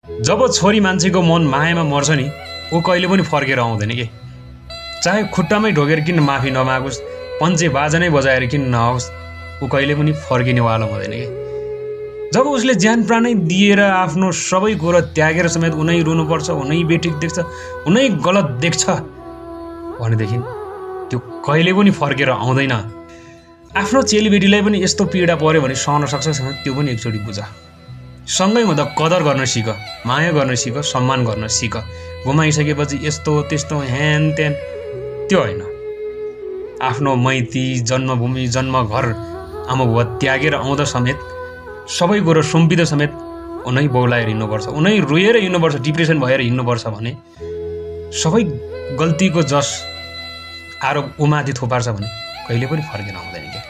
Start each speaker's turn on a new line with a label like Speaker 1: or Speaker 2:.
Speaker 1: जब छोरी मान्छेको मन मायामा मर्छ नि ऊ कहिले पनि फर्केर आउँदैन के। चाहे खुट्टामै ढोगेर किन माफी नमागोस्, पञ्चे बाजा नै बजाएर किन नआओस्, ऊ कहिले पनि फर्किनेवाला हुँदैन के। जब उसले ज्यान प्राणै दिएर आफ्नो सबै कुरा त्यागेर समेत उनै रुनुपर्छ, उनै बेठिक देख्छ, उनै गलत देख्छ भनेदेखि त्यो कहिले पनि फर्केर आउँदैन। आफ्नो चेलीबेटीलाई पनि यस्तो पीडा पर्यो भने सहन सक्छ, त्यो पनि एकचोटि बुझ। सँगै हुँदा कदर गर्न सिक, माया गर्न सिक, सम्मान गर्न सिक। गुमाइसकेपछि यस्तो त्यस्तो ह्यान त्यान त्यो होइन। आफ्नो मैती, जन्मभूमि, जन्मघर, आमाबुवा त्यागेर आउँदा समेत सबै कुरो सुम्पिँदा समेत उनै बौलाएर हिँड्नुपर्छ, उनै रोएर हिँड्नुपर्छ, डिप्रेसन भएर हिँड्नुपर्छ भने सबै गल्तीको जस आरोप उमाथि थोपार्छ भने कहिले पनि फर्केर आउँदैन क्या।